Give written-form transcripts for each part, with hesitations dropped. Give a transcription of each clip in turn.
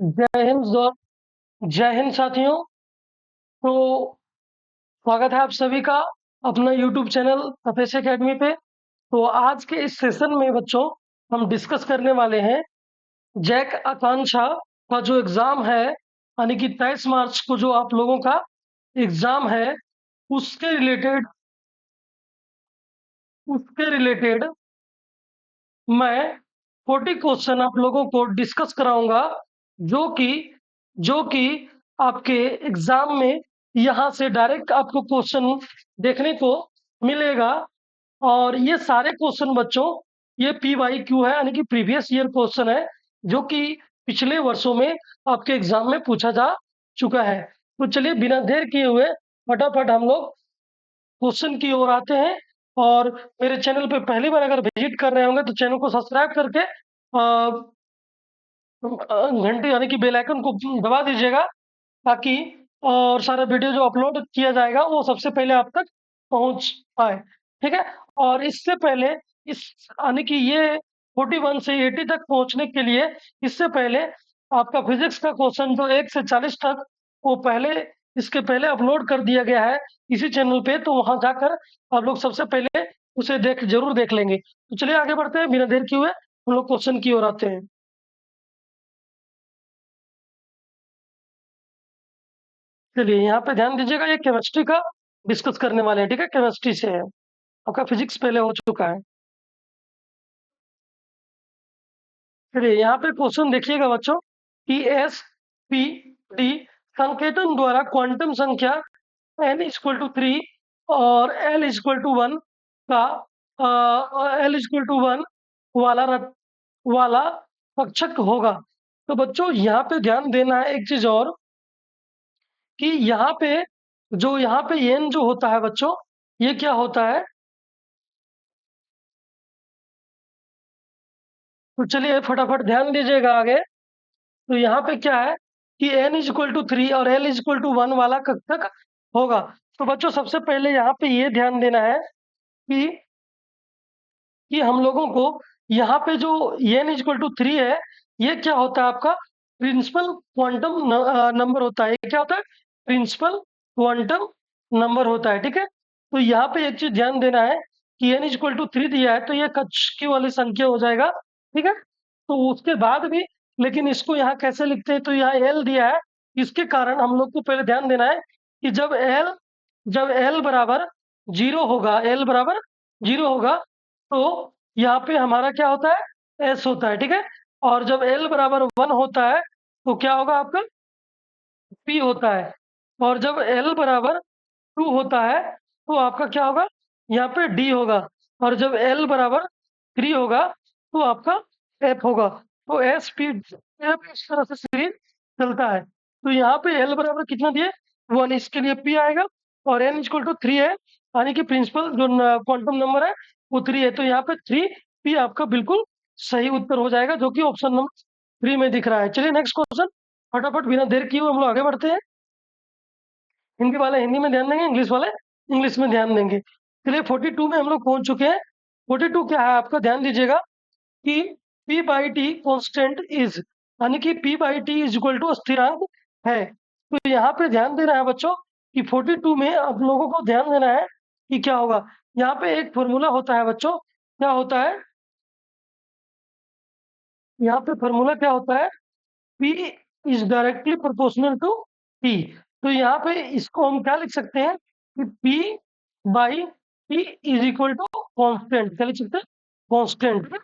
जय हिंद जय हिंद साथियों। तो स्वागत है आप सभी का अपना यूट्यूब चैनल तपेश एकेडमी पे। तो आज के इस सेशन में बच्चों हम डिस्कस करने वाले हैं जैक आकांक्षा का जो एग्ज़ाम है, यानी कि 23 मार्च को जो आप लोगों का एग्ज़ाम है उसके रिलेटेड मैं 40 क्वेश्चन आप लोगों को डिस्कस कराऊंगा, जो कि जो कि आपके एग्जाम में यहाँ से डायरेक्ट आपको क्वेश्चन देखने को मिलेगा। और ये सारे क्वेश्चन बच्चों ये PYQ है, यानी कि प्रीवियस ईयर क्वेश्चन है, जो कि पिछले वर्षों में आपके एग्जाम में पूछा जा चुका है। तो चलिए बिना देर किए हुए फटाफट हम लोग क्वेश्चन की ओर आते हैं। और मेरे चैनल पे पहली बार अगर विजिट कर रहे होंगे तो चैनल को सब्सक्राइब करके घंटे यानी कि बेल आइकन को दबा दीजिएगा, ताकि और सारा वीडियो जो अपलोड किया जाएगा वो सबसे पहले आप तक पहुंच पाए। ठीक है। और इससे पहले इस यानी कि ये 41 से 80 तक पहुंचने के लिए इससे पहले आपका फिजिक्स का क्वेश्चन जो 1 से 40 तक वो पहले इसके पहले अपलोड कर दिया गया है इसी चैनल पे, तो वहां जाकर आप लोग सबसे पहले उसे जरूर देख लेंगे। तो चलिए आगे बढ़ते हैं, बिना देर किए हुए हम लोग क्वेश्चन की ओर आते हैं। चलिए यहाँ पे ध्यान दीजिएगा, ये केमिस्ट्री का डिस्कस करने वाले हैं। ठीक है, केमिस्ट्री से है, आपका फिजिक्स पहले हो चुका है। चलिए यहाँ पे क्वेश्चन देखिएगा बच्चों कि एस पी डी संकेतन द्वारा क्वांटम संख्या n इक्वल टू 3 और l इक्वल टू 1 का l इक्वल टू 1 वाला वाला कक्षक होगा। तो बच्चों यहाँ पे ध्यान देना है एक चीज और, कि यहाँ पे n जो होता है बच्चों, ये क्या होता है। तो चलिए फटाफट ध्यान दीजिएगा आगे। तो यहाँ पे क्या है कि n इक्वल टू 3 और l इक्वल टू 1 वाला कब तक होगा। तो बच्चों सबसे पहले यहाँ पे ये ध्यान देना है कि हम लोगों को यहाँ पे जो n इक्वल टू 3 है, ये क्या होता है आपका प्रिंसिपल क्वांटम नंबर होता है। ये क्या होता है, प्रिंसिपल क्वांटम नंबर होता है। ठीक है। तो यहाँ पे एक चीज ध्यान देना है कि n इक्वल टू 3 दिया है तो ये कक्ष की वाली संख्या हो जाएगा। ठीक है। तो उसके बाद भी लेकिन इसको यहाँ कैसे लिखते हैं, तो यहाँ l दिया है, इसके कारण हम लोग को पहले ध्यान देना है कि जब l बराबर 0 होगा, l बराबर 0 होगा, तो यहाँ पे हमारा क्या होता है, s होता है। ठीक है। और जब l बराबर 1 होता है तो क्या होगा आपका p होता है। और जब l बराबर 2 होता है तो आपका क्या होगा, यहाँ पे d होगा। और जब l बराबर 3 होगा तो आपका f होगा। तो s p f इस तरह से सीरीज चलता है। तो यहाँ पे l बराबर कितना दिए 1, इसके लिए p आएगा। और n इक्वल टू 3 है, यानी कि प्रिंसिपल जो क्वांटम नंबर है वो 3 है, तो यहाँ पे 3p आपका बिल्कुल सही उत्तर हो जाएगा, जो कि ऑप्शन नंबर 3 में दिख रहा है। चलिए नेक्स्ट क्वेश्चन फटाफट बिना देर किए हुए हम लोग आगे बढ़ते हैं। हिंदी वाले हिंदी में ध्यान देंगे, इंग्लिश वाले इंग्लिश में ध्यान देंगे। चलिए 42 में हम लोग पहुंच चुके हैं। 42 क्या है आपका, ध्यान दीजिएगा कि p by T constant is, यानी कि p by T is equal to स्थिरांक है। तो यहाँ पे ध्यान देना है बच्चों कि 42 में आप लोगों को ध्यान देना है कि क्या होगा। यहाँ पे एक फॉर्मूला होता है बच्चों, क्या होता है, यहाँ पे फॉर्मूला क्या होता है, p is directly proportional to t। तो यहाँ पे इसको हम क्या लिख सकते हैं कि p by T is equal to constant, क्या लिख सकते हैं, कॉन्स्टेंट।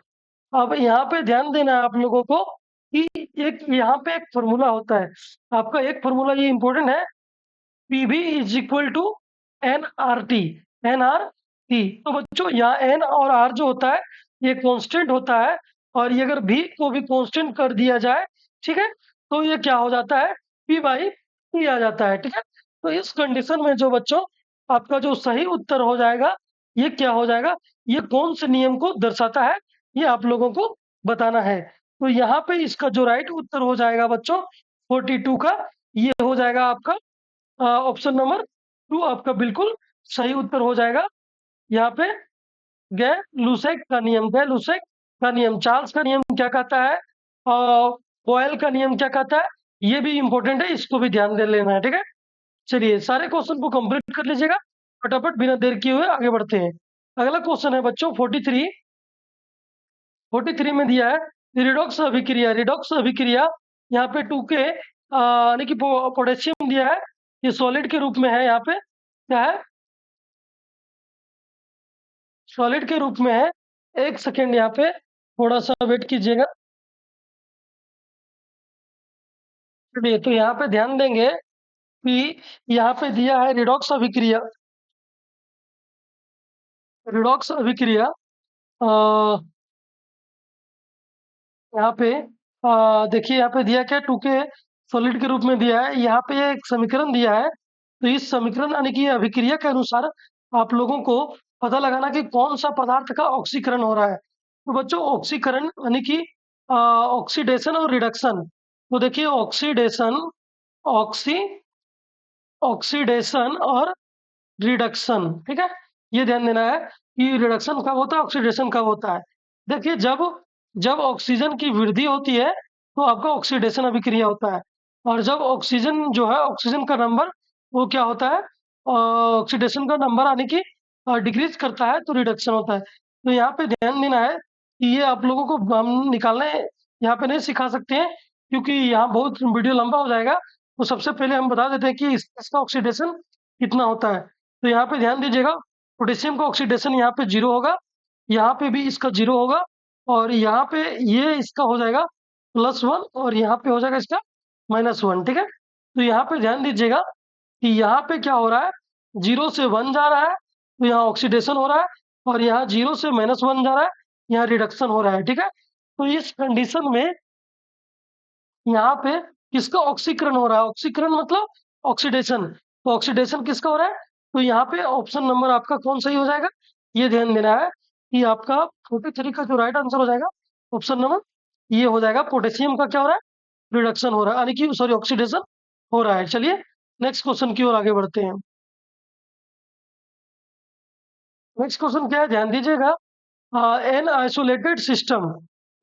अब यहाँ पे ध्यान देना है आप लोगों को कि एक यहाँ पे एक फॉर्मूला होता है आपका, एक फॉर्मूला ये इंपॉर्टेंट है, P V is equal to n R T. तो बच्चों यहाँ एन और आर जो होता है ये कांस्टेंट होता है, और ये अगर भी को भी कांस्टेंट कर दिया जाए, ठीक है, तो ये क्या हो जाता है, पी बाई टी आ जाता है। ठीक है। तो इस कंडीशन में जो बच्चों आपका जो सही उत्तर हो जाएगा, ये क्या हो जाएगा, ये कौन से नियम को दर्शाता है, ये आप लोगों को बताना है। तो यहाँ पे इसका जो राइट उत्तर हो जाएगा बच्चों 42 का, ये हो जाएगा आपका ऑप्शन नंबर 2 आपका बिल्कुल सही उत्तर हो जाएगा। यहाँ पे गै लूसेक का नियम, चार्ल्स का नियम क्या कहता है, बॉयल का नियम क्या कहता है, ये भी इंपॉर्टेंट है, इसको भी ध्यान दे लेना है, ठीक है। चलिए सारे क्वेश्चन को कंप्लीट कर लीजिएगा, फटाफट बिना देर किए हुए आगे बढ़ते हैं। अगला क्वेश्चन है बच्चों 43 में दिया है रिडॉक्स अभिक्रिया। रिडॉक्स अभिक्रिया यहाँ पे 2K यानी कि पोटेशियम दिया है, ये सॉलिड के रूप में है, यहाँ पे क्या है, सॉलिड के रूप में है। एक सेकेंड यहाँ पे थोड़ा सा वेट कीजिएगा। चलिए तो यहाँ पे ध्यान देंगे कि यहाँ पे दिया है रिडॉक्स अभिक्रिया। रिडॉक्स अभिक्रिया यहाँ पे देखिए यहाँ पे दिया क्या, 2K सॉलिड के रूप में दिया है, यहाँ पे एक समीकरण दिया है। तो इस समीकरण यानी कि अभिक्रिया के अनुसार आप लोगों को पता लगाना कि कौन सा पदार्थ का ऑक्सीकरण हो रहा है। तो बच्चों ऑक्सीकरण यानी कि ऑक्सीडेशन और रिडक्शन। तो देखिए ऑक्सीडेशन, ऑक्सी ऑक्सीडेशन और रिडक्शन, ठीक है। ये ध्यान देना है कि रिडक्शन कब होता है, ऑक्सीडेशन कब होता है। देखिए जब जब ऑक्सीजन की वृद्धि होती है तो आपका ऑक्सीडेशन अभिक्रिया होता है, और जब ऑक्सीजन जो है, ऑक्सीजन का नंबर वो क्या होता है, ऑक्सीडेशन का नंबर यानी कि डिक्रीज करता है तो रिडक्शन होता है। तो यहाँ पे ध्यान देना है कि ये आप लोगों को हम निकालने यहाँ पे नहीं सिखा सकते हैं, क्योंकि यहाँ बहुत वीडियो लंबा हो जाएगा। तो सबसे पहले हम बता देते हैं कि इसका ऑक्सीडेशन कितना होता है। तो यहाँ पे ध्यान दीजिएगा, पोटेशियम का ऑक्सीडेशन यहाँ पे 0 होगा, यहाँ पे भी इसका 0 होगा, और यहाँ पे ये इसका हो जाएगा +1, और यहाँ पे हो जाएगा इसका -1, ठीक है। तो यहाँ पे ध्यान दीजिएगा कि यहाँ पे क्या हो रहा है, 0 से 1 जा रहा है तो यहाँ ऑक्सीडेशन हो रहा है, और यहाँ 0 से -1 जा रहा है, यहाँ रिडक्शन हो रहा है, ठीक है। तो इस कंडीशन में यहाँ पे किसका ऑक्सीकरण हो रहा है, ऑक्सीकरण मतलब ऑक्सीडेशन। तो ऑक्सीडेशन किसका हो रहा है, तो यहाँ पे ऑप्शन नंबर आपका कौन सही हो जाएगा, ये ध्यान देना है कि आपका 43 का जो राइट आंसर हो जाएगा ऑप्शन नंबर ये हो जाएगा। पोटेशियम का क्या हो रहा है, रिडक्शन हो रहा है, यानी कि सॉरी ऑक्सीडेशन हो रहा है। चलिए नेक्स्ट क्वेश्चन की ओर आगे बढ़ते हैं। नेक्स्ट क्वेश्चन क्या है, ध्यान दीजिएगा, एन आइसोलेटेड सिस्टम।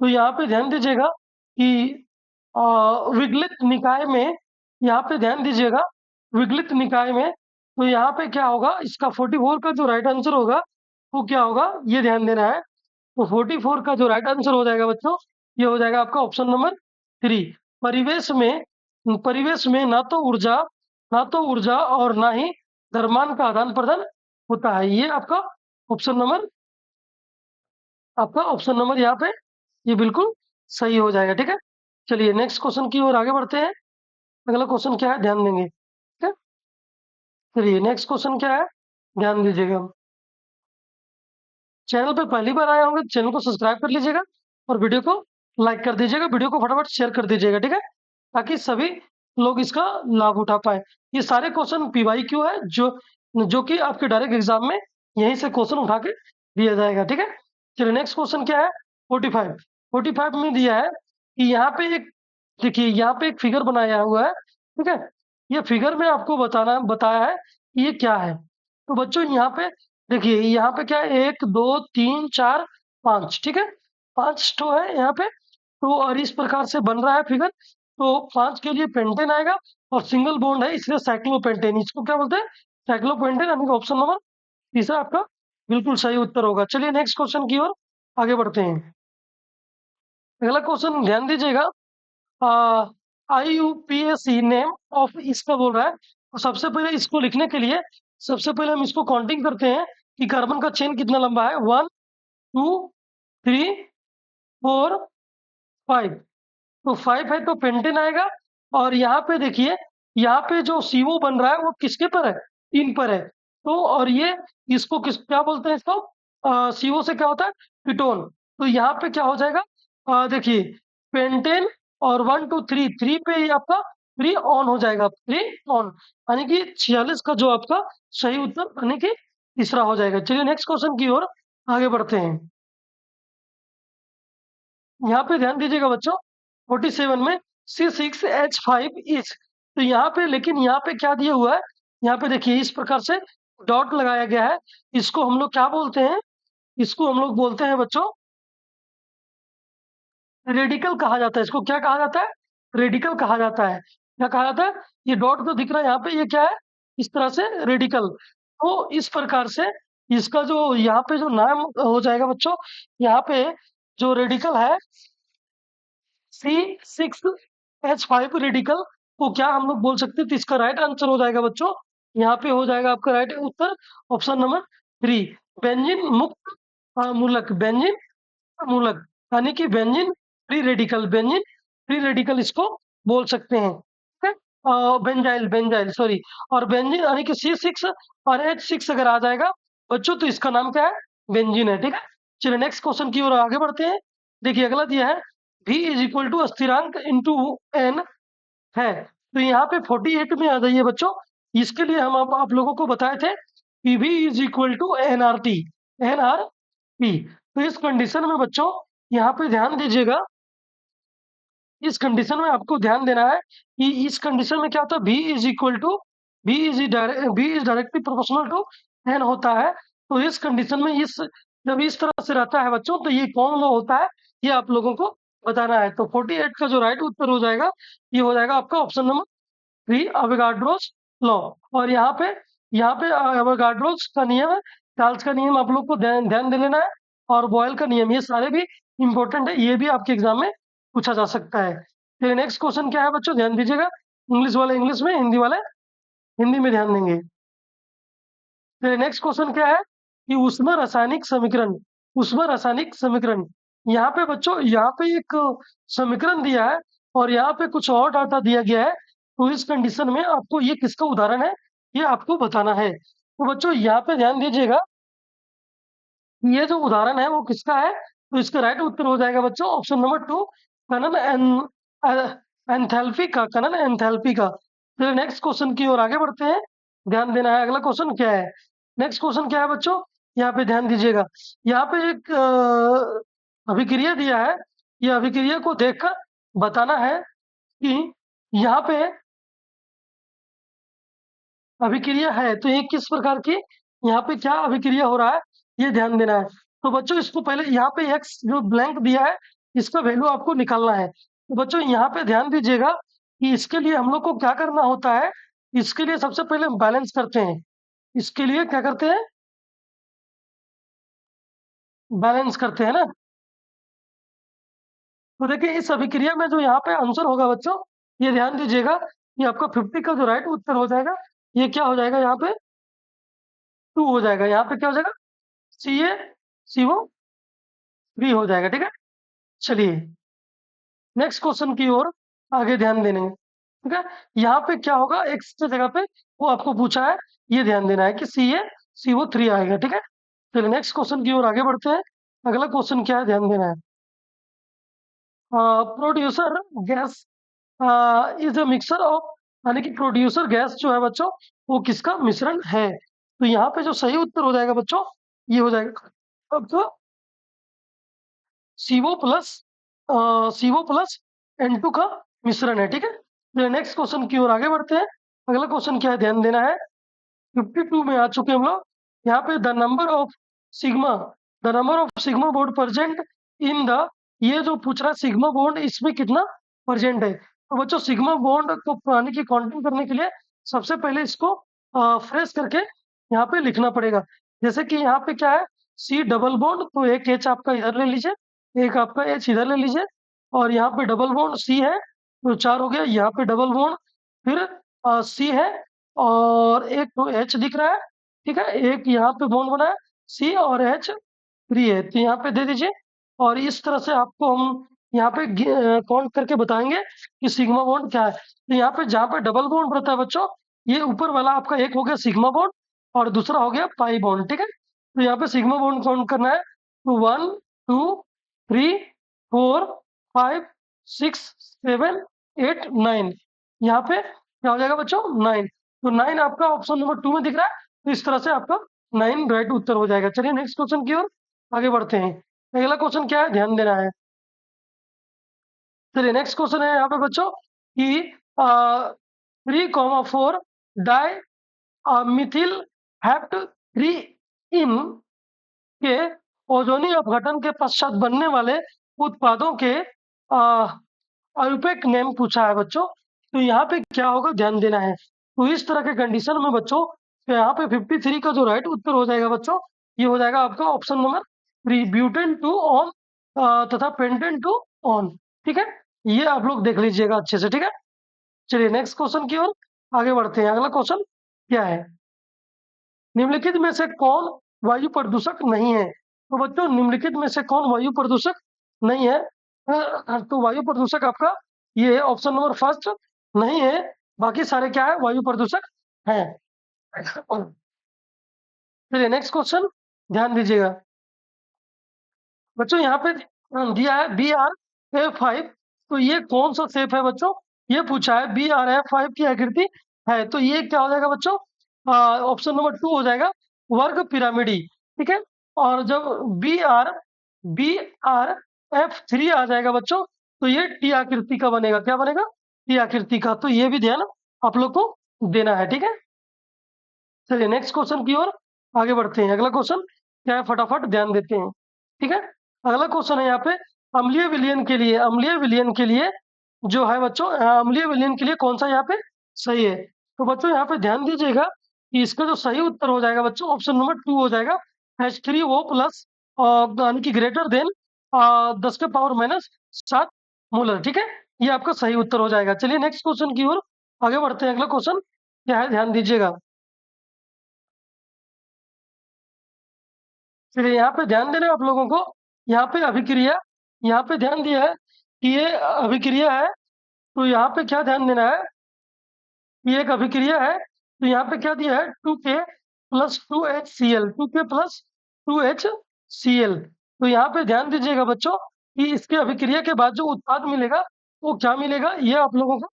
तो यहाँ पे ध्यान दीजिएगा कि विगलित निकाय में, यहाँ पे ध्यान दीजिएगा विगलित निकाय में, तो यहाँ पे क्या होगा, इसका 44 का जो राइट आंसर होगा वो क्या होगा, ये ध्यान देना है। तो 44 का जो राइट आंसर हो जाएगा बच्चों, ये हो जाएगा आपका ऑप्शन नंबर 3। परिवेश में ना तो ऊर्जा और ना ही द्रव्यमान का आदान प्रदान होता है। ये आपका ऑप्शन नंबर यहाँ पे ये बिल्कुल सही हो जाएगा, ठीक है। चलिए नेक्स्ट क्वेश्चन की ओर आगे बढ़ते हैं। अगला क्वेश्चन क्या है, ध्यान देंगे, ठीक है। चलिए नेक्स्ट क्वेश्चन क्या है, ध्यान दीजिएगा। चैनल पे पहली बार आए होंगे तो चैनल को सब्सक्राइब कर लीजिएगा, और वीडियो को लाइक कर दीजिएगा, वीडियो को फटाफट शेयर कर दीजिएगा, ठीक है, ताकि सभी लोग इसका लाभ उठा पाए। ये सारे क्वेश्चन PYQ है, जो कि आपके डायरेक्ट एग्जाम में यहीं से क्वेश्चन उठा के दिया जाएगा, ठीक है। चलिए नेक्स्ट क्वेश्चन क्या है, 45 में दिया है कि यहाँ पे एक, देखिए यहाँ पे एक फिगर बनाया हुआ है, ठीक है। ये फिगर में आपको बताया है कि ये क्या है। तो बच्चों यहाँ पे देखिए, यहाँ पे क्या है, 1 2 3 4 5, ठीक है, 5 ठो है यहाँ पे। तो और इस प्रकार से बन रहा है फिगर। तो 5 के लिए पेंटेन आएगा, और सिंगल बॉन्ड है इसलिए साइक्लोपेंटेन, इसको क्या बोलते हैं, साइक्लोपेंटेन, यानी कि ऑप्शन नंबर तीसरा आपका बिल्कुल सही उत्तर होगा। चलिए नेक्स्ट क्वेश्चन की ओर आगे बढ़ते हैं। अगला क्वेश्चन ध्यान दीजिएगा, IUPAC नेम ऑफ इसका बोल रहा है। तो सबसे पहले इसको लिखने के लिए सबसे पहले हम इसको काउंटिंग करते हैं कि कार्बन का चेन कितना लंबा है, 1 2 3 4 5। तो 5 है तो पेंटेन आएगा। और यहाँ पे देखिए, यहाँ पे जो CO बन रहा है वो किसके पर है, 3 पर है। तो और ये इसको क्या बोलते हैं, इसको CO से क्या होता है, कीटोन। तो यहाँ पे क्या हो जाएगा, देखिए पेंटेन, और 1 2 3 3 पे ही आपका 3 ऑन हो जाएगा, 3 ऑन, यानी कि 46 का जो आपका सही उत्तर यानी कि तीसरा हो जाएगा। चलिए नेक्स्ट क्वेश्चन की ओर आगे बढ़ते हैं। यहाँ पे ध्यान दीजिएगा बच्चों, 47 में C6H5 इच। तो यहाँ पे, लेकिन यहाँ पे क्या दिया हुआ है, यहाँ पे देखिए इस प्रकार से डॉट लगाया गया है। इसको हम लोग क्या बोलते हैं, इसको हम लोग बोलते हैं बच्चों रेडिकल कहा जाता है। इसको क्या कहा जाता है, रेडिकल कहा जाता है। क्या कहा जाता है? ये डॉट जो दिख रहा है यहाँ पे, ये क्या है? इस तरह से रेडिकल। तो इस प्रकार से इसका जो यहाँ पे जो नाम हो जाएगा बच्चों, यहाँ पे जो रेडिकल है C6H5 रेडिकल को क्या हम लोग बोल सकते हैं? तो इसका राइट आंसर हो जाएगा बच्चों, यहाँ पे हो जाएगा आपका राइट उत्तर ऑप्शन नंबर 3, बेंजीन मुक्त मूलक। बेंजीन मूलक यानी कि benzene free radical, benzene free radical इसको बोल सकते हैं। ठीक है, बेंजाइल बेंजाइल सॉरी। और बेंजीन यानी कि C6 और H6 अगर आ जाएगा बच्चों तो इसका नाम क्या है? बेंजीन है। ठीक है, चलिए नेक्स्ट क्वेश्चन की ओर आगे बढ़ते हैं। देखिए अगला दिया है V इज इक्वल टू स्थिरांक इंटू एन है। तो यहाँ पे 48 में आ जाइए बच्चों। इसके लिए हम आप लोगों को बताए थे कि V is equal to NRT, NRP। तो इस कंडीशन में बच्चों यहाँ पे ध्यान दीजिएगा, इस कंडीशन में आपको ध्यान देना है कि इस कंडीशन में क्या होता है? V is directly proportional to N होता है। तो इस कंडीशन में इस जब इस तरह से रहता है बच्चों तो ये कौन लॉ होता है, ये आप लोगों को बताना है। तो 48 का जो राइट उत्तर हो जाएगा ये हो जाएगा आपका ऑप्शन नंबर 3, अवोगाड्रोस लॉ। और यहाँ पे अवोगाड्रोस का नियम है, चार्ल्स का नियम आप लोग को ध्यान ध्यान दे लेना है, और बॉयल का नियम, ये सारे भी इंपॉर्टेंट है, ये भी आपके एग्जाम में पूछा जा सकता है। फिर नेक्स्ट क्वेश्चन क्या है बच्चों, ध्यान दीजिएगा। इंग्लिश वाले इंग्लिश में, हिंदी वाले हिंदी में ध्यान देंगे। फिर नेक्स्ट क्वेश्चन क्या है कि ऊष्मा रासायनिक समीकरण, ऊष्मा रासायनिक समीकरण। यहाँ पे बच्चों यहाँ पे एक समीकरण दिया है और यहाँ पे कुछ और डाटा दिया गया है। तो इस कंडीशन में आपको ये किसका उदाहरण है ये आपको बताना है। तो बच्चों यहाँ पे ध्यान दीजिएगा, ये जो उदाहरण है वो किसका है? तो इसका राइट उत्तर हो जाएगा बच्चों ऑप्शन नंबर 2, कनन एंथैल्पी का, कनन एंथैल्पी का। फिर नेक्स्ट क्वेश्चन की ओर आगे बढ़ते हैं, ध्यान देना है। अगला क्वेश्चन क्या है? नेक्स्ट क्वेश्चन क्या है बच्चों? यहाँ पे ध्यान दीजिएगा, यहाँ पे एक अभिक्रिया दिया है। ये अभिक्रिया को देखकर बताना है कि यहाँ पे अभिक्रिया है तो ये किस प्रकार की, यहाँ पे क्या अभिक्रिया हो रहा है, ये ध्यान देना है। तो बच्चों इसको पहले यहाँ पे एक्स जो ब्लैंक दिया है इसका वैल्यू आपको निकालना है। तो बच्चों यहाँ पे ध्यान दीजिएगा कि इसके लिए हम लोग को क्या करना होता है। इसके लिए सबसे पहले हम बैलेंस करते हैं, इसके लिए क्या करते हैं? बैलेंस करते हैं ना। तो देखिए इस अभिक्रिया में जो यहाँ पे आंसर होगा बच्चों, ये ध्यान दीजिएगा कि आपका 50 का जो राइट उत्तर हो जाएगा ये क्या हो जाएगा? यहाँ पे 2 हो जाएगा। यहाँ पे क्या हो जाएगा? CaCO3 हो जाएगा। ठीक है, चलिए नेक्स्ट क्वेश्चन की ओर आगे ध्यान देने। ठीक है, यहाँ पे क्या होगा, एक्स की जगह पे वो आपको पूछा है, ये ध्यान देना है कि CaCO3 आएगा। ठीक है, चलिए नेक्स्ट क्वेश्चन की ओर आगे बढ़ते हैं। अगला क्वेश्चन क्या है, ध्यान देना है। Producer gas is a mixer of, यानी कि प्रोड्यूसर गैस जो है बच्चों वो किसका मिश्रण है? तो यहाँ पे जो सही उत्तर हो जाएगा बच्चों ये हो जाएगा अब तो CO प्लस N2 का मिश्रण है। ठीक है, तो नेक्स्ट क्वेश्चन की ओर आगे बढ़ते हैं। अगला क्वेश्चन क्या है, ध्यान देना है। 52 में आ चुके हम लोग। यहाँ पे the number of sigma, the number of sigma bond present in the, ये जो पूछ रहा है सिग्मा बॉन्ड इसमें कितना प्रेजेंट है। तो बच्चों सिग्मा बॉन्ड को पाने की काउंटिंग करने के लिए सबसे पहले इसको फ्रेश करके यहाँ पे लिखना पड़ेगा। जैसे कि यहाँ पे क्या है, C डबल बॉन्ड, तो एक H आपका इधर ले लीजिए, एक आपका H इधर ले लीजिए, और यहाँ पे डबल बॉन्ड C है तो 4 हो गया। यहाँ पे डबल बॉन्ड फिर C है और एक तो H दिख रहा है। ठीक है, एक यहाँ पे बॉन्ड बना है C और H3 है, तो यहाँ पे दे दीजिए। और इस तरह से आपको हम यहाँ पे काउंट करके बताएंगे कि सिग्मा बॉन्ड क्या है। तो यहाँ पे जहाँ पे डबल बॉन्ड रहता है बच्चों, ये ऊपर वाला आपका एक हो गया सिग्मा बॉन्ड और दूसरा हो गया पाई बॉन्ड। ठीक है, तो यहाँ पे सिग्मा बॉन्ड काउंट करना है तो 1 2 3 4 5 6 7 8 9, यहाँ पे क्या हो जाएगा बच्चों 9। तो 9 आपका ऑप्शन नंबर 2 में दिख रहा है, तो इस तरह से आपका 9 राइट उत्तर हो जाएगा। चलिए नेक्स्ट क्वेश्चन की ओर आगे बढ़ते हैं। अगला क्वेश्चन क्या है, ध्यान देना है। चलिए नेक्स्ट क्वेश्चन है यहाँ पे बच्चों कि 3,4 डाई मिथिल हेप्ट 3 इन के ओजोनी अपघटन के पश्चात बनने वाले उत्पादों के अल्पेक नेम पूछा है बच्चों, तो यहाँ पे क्या होगा ध्यान देना है। तो इस तरह के कंडीशन में बच्चों, तो यहाँ पे 53 का जो राइट उत्तर हो जाएगा बच्चों, ये हो जाएगा आपका option number 3, butane two on तथा पेंटेन टू ऑन। ठीक है, ये आप लोग देख लीजिएगा अच्छे से। ठीक है, चलिए नेक्स्ट क्वेश्चन की ओर आगे बढ़ते हैं। अगला क्वेश्चन क्या है, निम्नलिखित में से कौन वायु प्रदूषक नहीं है। तो बच्चों निम्नलिखित में से कौन वायु प्रदूषक नहीं है, तो वायु प्रदूषक आपका ये ऑप्शन नंबर फर्स्ट नहीं है, बाकी सारे क्या है वायु प्रदूषक है। चलिए नेक्स्ट क्वेश्चन ध्यान दीजिएगा बच्चों, यहाँ पे दिया है BRF5, तो ये कौन सा शेप है बच्चों, ये पूछा है। BRF5 की आकृति है, तो ये क्या हो जाएगा बच्चों, ऑप्शन नंबर 2 हो जाएगा, वर्ग पिरामिडी। ठीक है, और जब BRF3 आ जाएगा बच्चों, तो ये टी आकृति का बनेगा। क्या बनेगा, टी आकृति का। तो ये भी ध्यान आप लोग को देना है। ठीक है, चलिए नेक्स्ट क्वेश्चन की ओर आगे बढ़ते हैं। अगला क्वेश्चन क्या है, फटाफट ध्यान देते हैं। ठीक है, अगला क्वेश्चन है यहाँ पे, अम्लीय विलयन के लिए, अम्लीय विलयन के लिए जो है बच्चों, अम्लीय विलयन के लिए कौन सा यहाँ पे सही है। तो बच्चों यहाँ पे ध्यान दीजिएगा कि इसका जो सही उत्तर हो जाएगा बच्चों, ऑप्शन नंबर 2 हो जाएगा, H3O प्लस, यानी कि ग्रेटर देन 10⁻⁻7 मोलर। ठीक है, ये आपका सही उत्तर हो जाएगा। चलिए नेक्स्ट क्वेश्चन की ओर आगे बढ़ते हैं। अगला क्वेश्चन क्या है, ध्यान दीजिएगा। फिर यहाँ पे ध्यान देना है आप लोगों को, यहाँ पे अभिक्रिया, यहाँ पे ध्यान दिया है कि ये अभिक्रिया है। तो यहाँ पे क्या ध्यान देना है, ये एक अभिक्रिया है। तो यहाँ पे क्या दिया है, 2K plus 2HCl, 2K plus 2HCl। तो यहाँ पे ध्यान दीजिएगा बच्चों कि इसके अभिक्रिया के बाद जो उत्पाद मिलेगा वो क्या मिलेगा, ये आप लोगों को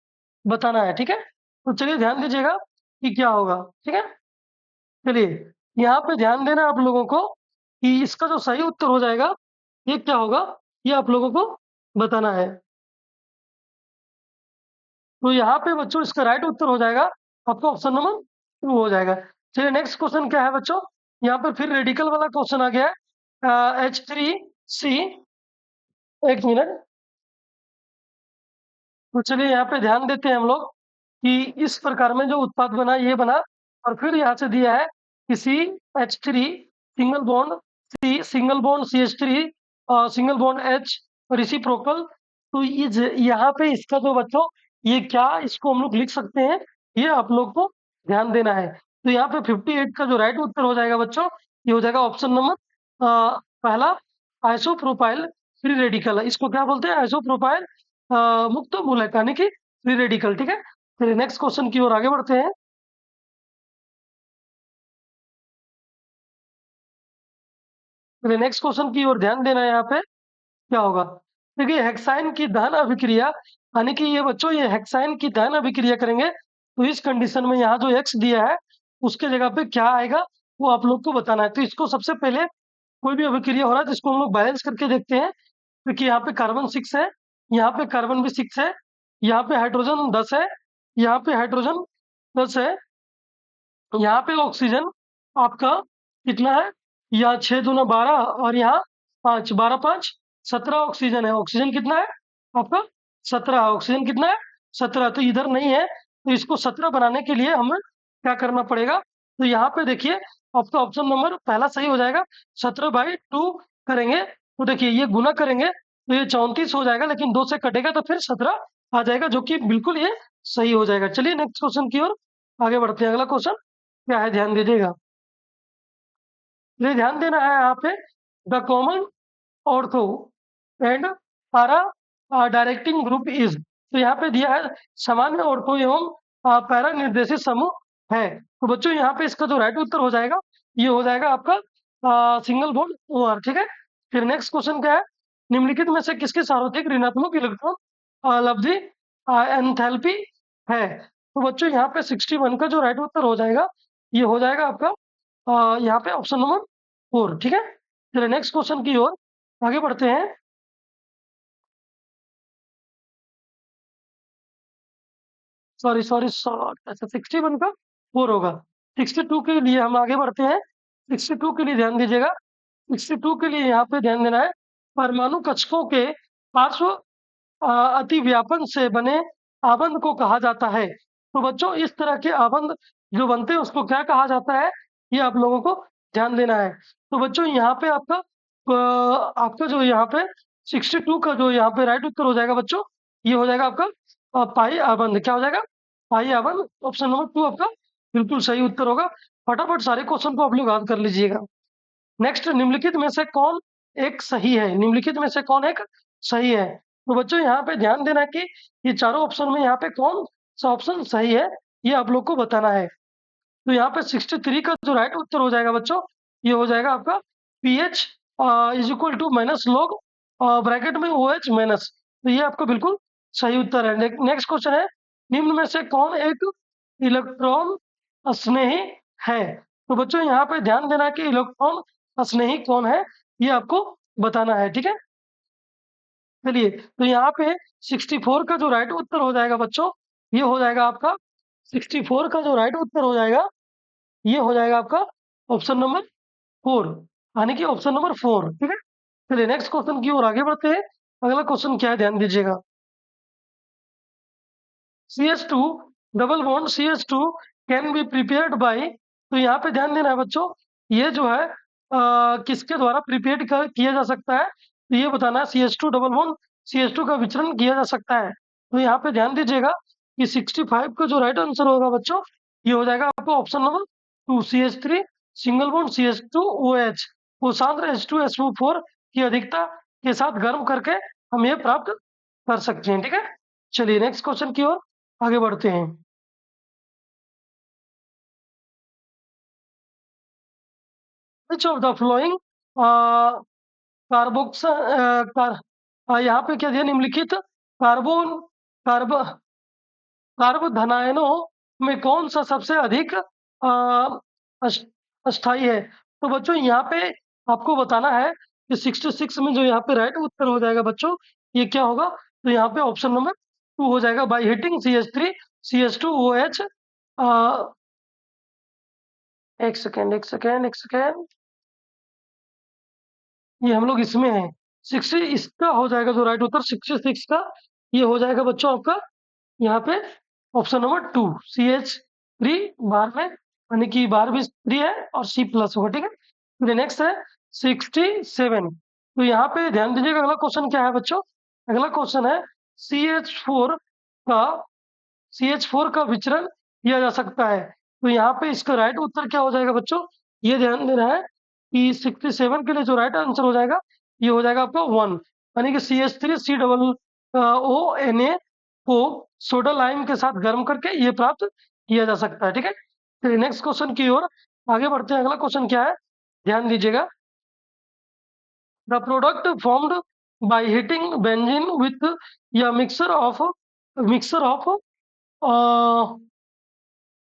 बताना है। ठीक है, तो चलिए ध्यान दीजिएगा कि क्या होगा। ठीक है, चलिए यहाँ पे ध्यान देना है आप लोगों को कि इसका जो सही उत्तर हो जाएगा ये क्या होगा, ये आप लोगों को बताना है। तो यहाँ पे बच्चों इसका राइट उत्तर हो जाएगा आपका ऑप्शन नंबर 2 हो जाएगा। चलिए नेक्स्ट क्वेश्चन क्या है बच्चों, यहाँ पर फिर रेडिकल वाला क्वेश्चन आ गया है। H3C, एक मिनट। तो चलिए यहाँ पे ध्यान देते हैं हम लोग कि इस प्रकार में जो उत्पाद बना ये बना, और फिर यहाँ से दिया है कि CH3 single bond C, single bond CH3 और सिंगल बॉन्ड H रिसिप्रोकल। तो यहाँ पे इसका जो बच्चों ये क्या, इसको हम लोग लिख सकते हैं, ये आप लोग को ध्यान देना है। तो यहाँ पे 58 का जो राइट उत्तर हो जाएगा बच्चों, ये हो जाएगा ऑप्शन नंबर पहला, आइसोप्रोपाइल फ्री रेडिकल। इसको क्या बोलते हैं, आइसोप्रोपाइल मुक्त मूलक, यानी कि फ्री रेडिकल। ठीक है, फिर नेक्स्ट क्वेश्चन की ओर आगे बढ़ते हैं। फिर नेक्स्ट क्वेश्चन की ओर ध्यान देना है, यहाँ पे क्या होगा, देखिए हेक्साइन की दहन अभिक्रिया, यानी कि ये बच्चों ये हेक्साइन की दहन अभिक्रिया करेंगे, तो इस कंडीशन में यहाँ जो एक्स दिया है उसके जगह पे क्या आएगा वो आप लोग को बताना है। तो इसको सबसे पहले कोई भी अभिक्रिया हो रहा है जिसको हम लोग बैलेंस करके देखते हैं। क्योंकि यहाँ पे कार्बन 6 है, यहाँ पे कार्बन भी 6 है, यहाँ पे हाइड्रोजन 10 है, यहाँ पे हाइड्रोजन 10 है, यहाँ पे ऑक्सीजन आपका कितना है, यहाँ 6 दूना 12 और यहाँ 5, 12 5 17 ऑक्सीजन है। ऑक्सीजन कितना है आपका 17, ऑक्सीजन कितना है 17, तो इधर नहीं है। तो इसको 17 बनाने के लिए हमें क्या करना पड़ेगा, तो यहाँ पे देखिए आपका ऑप्शन नंबर पहला सही हो जाएगा, 17/2 करेंगे तो देखिए ये गुना करेंगे तो ये 34 हो जाएगा, लेकिन 2 से कटेगा तो फिर 17 आ जाएगा, जो कि बिल्कुल ये सही हो जाएगा। चलिए नेक्स्ट क्वेश्चन की ओर आगे बढ़ते हैं। अगला क्वेश्चन क्या है, ध्यान दीजिएगा, ये ध्यान देना है यहाँ पे, the common ortho and para directing group is. तो यहाँ पे दिया है सामान्य ऑर्थो एवं पैरा निर्देशित समूह है। तो बच्चों यहाँ पे इसका जो राइट उत्तर हो जाएगा ये हो जाएगा आपका सिंगल बॉन्ड ओआर। ठीक है, फिर नेक्स्ट क्वेश्चन क्या है, निम्नलिखित में से किसके सार्वत्रिक ऋणात्मक इलेक्ट्रॉन लब्धि एंथैल्पी है। तो बच्चों यहाँ पे 61 का जो राइट उत्तर हो जाएगा ये हो जाएगा आपका यहाँ पे ऑप्शन नंबर 4। ठीक है, चलिए नेक्स्ट क्वेश्चन की ओर आगे बढ़ते हैं। सॉरी सॉरी सॉरी, अच्छा 61 का 4 होगा। 62 के लिए हम आगे बढ़ते हैं। 62 के लिए ध्यान दीजिएगा, 62 के लिए यहाँ पे ध्यान देना है, परमाणु कक्षकों के पार्श्व अति व्यापन से बने आबंध को कहा जाता है। तो बच्चों इस तरह के आबंध जो बनते हैं उसको क्या कहा जाता है, ये आप लोगों को ध्यान देना है। तो बच्चों यहाँ पे आपका जो यहाँ पे 62 का जो यहाँ पे राइट उत्तर हो जाएगा बच्चों, ये हो जाएगा आपका पाई आबंध। क्या हो जाएगा? पाई आबंध। ऑप्शन नंबर 2 आपका बिल्कुल सही उत्तर होगा। फटाफट सारे क्वेश्चन को आप लोग याद कर लीजिएगा। नेक्स्ट, निम्नलिखित में से कौन एक सही है? निम्नलिखित में से कौन एक सही है? तो बच्चों यहाँ पे ध्यान देना कि ये चारों ऑप्शन में यहाँ पे कौन सा ऑप्शन सही है, ये आप लोग को बताना है। तो यहाँ पे 63 का जो राइट उत्तर हो जाएगा बच्चों, ये हो जाएगा आपका pH is equal to minus log bracket में ओ एच माइनस। तो ये आपका बिल्कुल सही उत्तर है। नेक्स्ट क्वेश्चन है, निम्न में से कौन एक इलेक्ट्रॉन स्नेही है? तो बच्चों यहाँ पे ध्यान देना कि इलेक्ट्रॉन स्नेही कौन है, ये आपको बताना है। ठीक है, चलिए। तो यहाँ पे 64 का जो राइट उत्तर हो जाएगा बच्चों, ये हो जाएगा आपका 64 का जो राइट उत्तर हो जाएगा, ये हो जाएगा आपका ऑप्शन नंबर 4, यानी कि ऑप्शन नंबर 4। ठीक है, चलिए नेक्स्ट क्वेश्चन की ओर आगे बढ़ते हैं। अगला क्वेश्चन क्या है, ध्यान दीजिएगा। CH2 double bond CH2 can be prepared by. तो यहाँ पे ध्यान देना है बच्चों, ये जो है किसके द्वारा प्रिपेयर्ड किया जा सकता है, तो ये बताना है। CH2 डबल बॉन्ड CH2 का विचरण किया जा सकता है। तो यहाँ पे ध्यान दीजिएगा कि 65 का जो राइट आंसर होगा बच्चों, ये हो जाएगा आपका option number 2, CH3 single bond CH2 OH को सांद्र H2SO4 की अधिकता के साथ गर्म करके हम ये प्राप्त कर सकते हैं। ठीक है, चलिए नेक्स्ट क्वेश्चन की ओर आगे बढ़ते हैं। विच ऑफ द फ्लोइंग कार्बोक्स यहाँ पे क्या दिया, निम्नलिखित कार्बोन कार्ब कार्बोधनायनों में कौन सा सबसे अधिक अस्थाई है? तो बच्चों यहाँ पे आपको बताना है कि 66 में जो यहाँ पे राइट उत्तर हो जाएगा बच्चों, ये क्या होगा? तो यहाँ पे ऑप्शन नंबर 2 हो जाएगा, by heating CH3 CH2 OH। एक सेकेंड एक सेकेंड एक सेकेंड, ये हम लोग इसमें हैं 60, इसका हो जाएगा जो राइट उत्तर 66 का, ये हो जाएगा बच्चों आपका यहाँ पे ऑप्शन नंबर 2, CH3 बार में, यानी कि बार भी 3 है और C प्लस होगा। ठीक है, फिर नेक्स्ट है 67। तो यहाँ पे ध्यान दीजिएगा, अगला क्वेश्चन क्या है बच्चों? अगला क्वेश्चन है CH4 का CH4 का विचरण किया जा सकता है। तो यहाँ पे इसका राइट उत्तर क्या हो जाएगा बच्चों? ये ध्यान देना है कि 67 के लिए जो राइट आंसर हो जाएगा, ये हो जाएगा आपका 1, यानी कि CH3 COO Na को सोडा लाइम के साथ गर्म करके ये प्राप्त किया जा सकता है। ठीक है, तो नेक्स्ट क्वेश्चन की ओर आगे बढ़ते हैं। अगला क्वेश्चन क्या है, ध्यान दीजिएगा। The product formed by heating benzene with a mixture of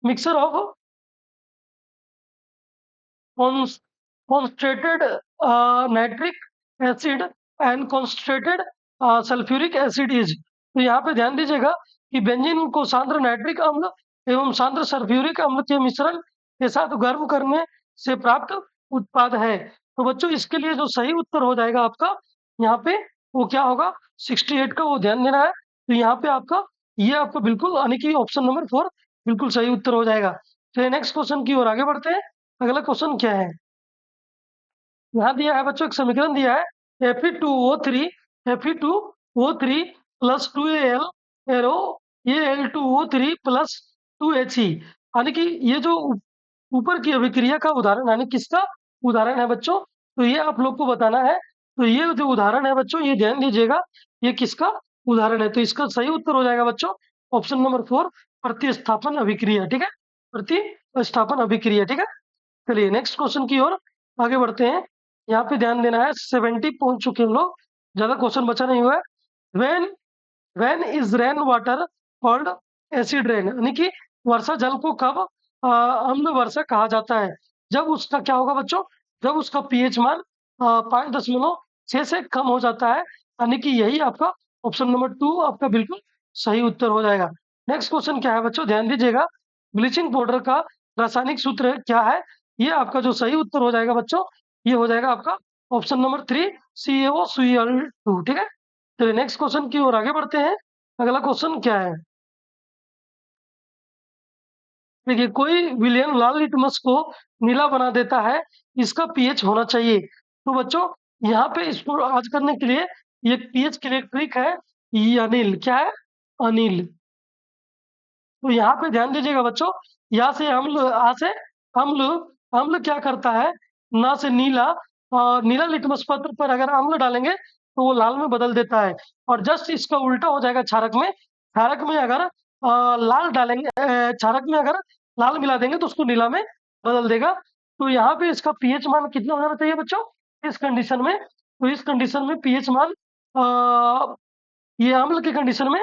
mixture of concentrated nitric acid and concentrated sulphuric acid is. तो यहाँ पे ध्यान दीजिएगा कि बेंजीन को सांद्र नाइट्रिक अम्ल एवं सांद्र सल्फ्यूरिक अम्ल के मिश्रण के साथ गर्म करने से प्राप्त उत्पाद है। तो बच्चों इसके लिए जो सही उत्तर हो जाएगा आपका यहाँ पे, वो क्या होगा? 68 का, वो ध्यान देना है। तो यहाँ पे आपका ये आपका बिल्कुल, यानी कि ऑप्शन नंबर 4 बिल्कुल सही उत्तर हो जाएगा। तो नेक्स्ट क्वेश्चन की ओर आगे बढ़ते हैं। अगला क्वेश्चन क्या है, यहाँ दिया है बच्चों, एक समीकरण दिया है Fe2O3 Fe2O3 plus 2Al arrow ये Al2O3 प्लस 2He, यानी कि ये जो ऊपर की अभिक्रिया का उदाहरण, यानी किसका उदाहरण है बच्चों? तो ये आप लोग को बताना है। तो ये जो उदाहरण है बच्चों, ये ध्यान दीजिएगा, ये किसका उदाहरण है? तो इसका सही उत्तर हो जाएगा बच्चों ऑप्शन नंबर 4, प्रतिस्थापन अभिक्रिया। ठीक है, प्रतिस्थापन अभिक्रिया। ठीक है, चलिए नेक्स्ट क्वेश्चन की ओर आगे बढ़ते हैं। यहाँ पे ध्यान देना है, 70 पहुंच चुके हम लोग, ज्यादा क्वेश्चन बचा नहीं हुआ है। When when is rain water called acid rain, यानी कि वर्षा जल को कब अम्ल वर्षा कहा जाता है? जब उसका क्या होगा बच्चों? जब उसका पीएच मान 5.6 से कम हो जाता है, यानी कि यही आपका ऑप्शन नंबर 2 आपका बिल्कुल सही उत्तर हो जाएगा। नेक्स्ट क्वेश्चन क्या है बच्चों, ध्यान दीजिएगा। ब्लीचिंग पाउडर का रासायनिक सूत्र क्या है? ये आपका जो सही उत्तर हो जाएगा बच्चों, ये हो जाएगा आपका ऑप्शन नंबर 3 CaO Cl2। ठीक है, चलिए नेक्स्ट क्वेश्चन की ओर आगे बढ़ते हैं। अगला क्वेश्चन क्या है? देखिए, कोई विलेन लाल लिटमस को नीला बना देता है, इसका पीएच होना चाहिए। तो बच्चों, यहाँ पे इसको आज करने के लिए ये पीएच के लिए ट्रिक है। ये अनिल क्या है? अनिल। तो यहाँ पे ध्यान दीजिएगा बच्चों, यहाँ से अम्ल अम्ल क्या करता है? ना से नीला, नीला लिटमस पत्र पर अगर अम्ल डालेंगे तो वो लाल में बदल देता है। और जस्ट इसका उल्टा हो जाएगा क्षारक में। क्षारक में अगर लाल डालेंगे, क्षारक में अगर लाल मिला देंगे तो उसको नीला में बदल देगा। तो यहाँ पे इसका पीएच मान कितना हो जाना चाहिए बच्चों इस कंडीशन में? तो इस कंडीशन में पीएच मान ये अम्ल की कंडीशन में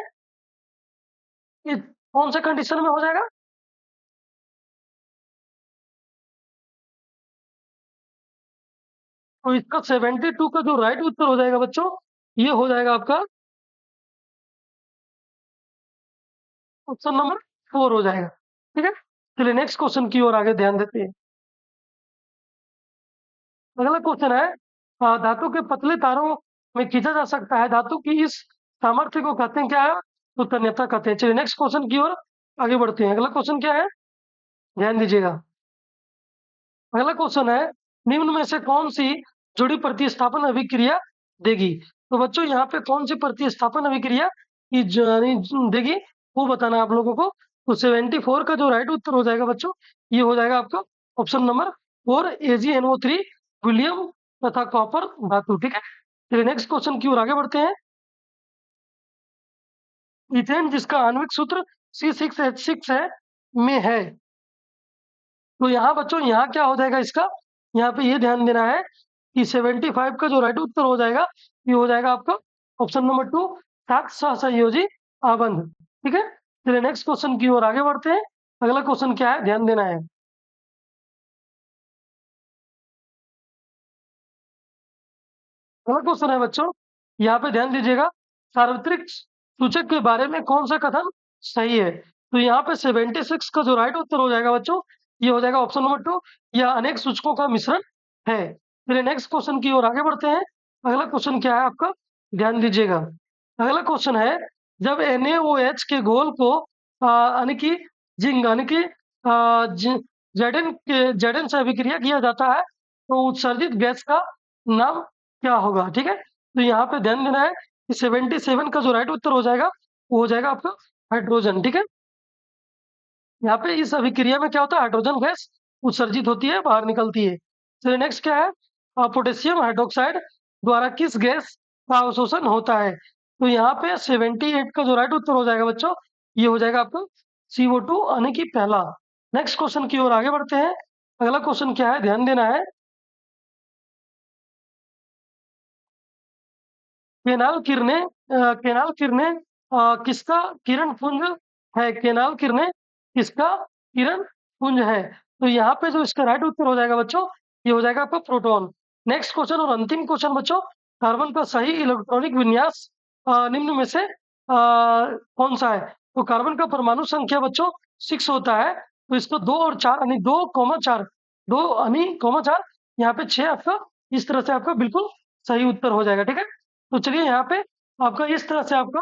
ये कौन सा कंडीशन में हो जाएगा? तो इसका 72 का जो राइट उत्तर हो जाएगा बच्चों, ये हो जाएगा आपका ऑप्शन नंबर 4 हो जाएगा। ठीक है, चलिए नेक्स्ट क्वेश्चन की ओर आगे ध्यान देते हैं। अगला क्वेश्चन है, धातु के पतले तारों में खींचा जा सकता है, धातु की इस सामर्थ्य को कहते हैं क्या है? तो तन्यता कहते हैं। चलिए नेक्स्ट क्वेश्चन की ओर आगे बढ़ते हैं। अगला क्वेश्चन क्या है? ध्यान दीजिएगा। अगला क्वेश्चन है, निम्न में से कौन सी जुड़ी प्रतिस्थापन अभिक्रिया देगी? तो बच्चों, यहाँ पे कौन सी प्रतिस्थापन अभिक्रिया की देगी वो बताना आप लोगों को। तो 74 का जो राइट उत्तर हो जाएगा बच्चों, ये हो जाएगा आपका ऑप्शन नंबर 4 AgNO3 विलियम तथा कॉपर धातु। ठीक है, चलिए नेक्स्ट क्वेश्चन की ओर आगे बढ़ते हैं। इथेन जिसका आणविक सूत्र C6H6 है में है, तो यहाँ बच्चों यहाँ क्या हो जाएगा इसका? यहाँ पे ये ध्यान देना है कि 75 का जो राइट उत्तर हो जाएगा, ये हो जाएगा आपका ऑप्शन नंबर 2 सात सहसंयोजी आबंध। ठीक है, चलिए नेक्स्ट क्वेश्चन की ओर आगे बढ़ते हैं। अगला क्वेश्चन क्या है? ध्यान देना है। अगला क्वेश्चन है बच्चों, यहाँ पे ध्यान दीजिएगा, सार्वत्रिक सूचक के बारे में कौन सा कथन सही है? तो यहाँ पे 76 का जो राइट उत्तर हो जाएगा बच्चों, ये हो जाएगा ऑप्शन नंबर 2, यह अनेक सूचकों का मिश्रण है। चलिए नेक्स्ट क्वेश्चन की ओर आगे बढ़ते हैं। अगला क्वेश्चन क्या है आपका? ध्यान दीजिएगा। अगला क्वेश्चन है, जब NaOH के घोल को यानी कि जिंक यानी कि जेडन से अभिक्रिया किया जाता है, तो उत्सर्जित गैस का नाम क्या होगा? ठीक है, तो यहाँ पे ध्यान देना है कि 77 का जो राइट उत्तर हो जाएगा, वो हो जाएगा आपका हाइड्रोजन। ठीक है, यहाँ पे इस अभिक्रिया में क्या होता है? हाइड्रोजन गैस उत्सर्जित होती है, बाहर निकलती है। चलिए नेक्स्ट क्या है? पोटेशियम हाइड्रोक्साइड द्वारा किस गैस का अवशोषण होता है? तो यहाँ पे 78 का जो राइट उत्तर हो जाएगा बच्चों, ये हो जाएगा आपका CO2 यानी कि पहला। नेक्स्ट क्वेश्चन की ओर आगे बढ़ते हैं। अगला क्वेश्चन क्या है? ध्यान देना है। केनाल किरणें किसका किरण पुंज है? केनाल किरणें किसका किरण पुंज है? तो यहाँ पे जो इसका राइट उत्तर हो जाएगा बच्चों, ये हो जाएगा आपका प्रोटॉन। नेक्स्ट क्वेश्चन और अंतिम क्वेश्चन बच्चों, कार्बन का सही इलेक्ट्रॉनिक विन्यास निम्न में से कौन सा है? तो कार्बन का परमाणु संख्या बच्चों 6 होता है, तो इसको 2 और 4 यानी 2,4 2 यहाँ पे 6 आपका इस तरह से आपका बिल्कुल सही उत्तर हो जाएगा। ठीक है, तो चलिए यहाँ पे आपका इस तरह से आपका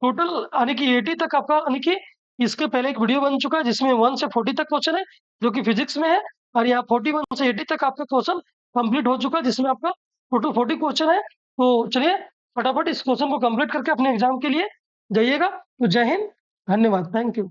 टोटल यानी कि 80 तक आपका यानी कि इसके पहले एक वीडियो बन चुका है जिसमें 1 से 40 तक क्वेश्चन है जो कि फिजिक्स में है, और यहाँ 41 से 80 तक आपका क्वेश्चन कंप्लीट हो चुका है जिसमें आपका टोटल 40 क्वेश्चन है। तो चलिए फटाफट इस क्वेश्चन को कंप्लीट करके अपने एग्जाम के लिए जाइएगा। तो जय हिंद, धन्यवाद, थैंक यू।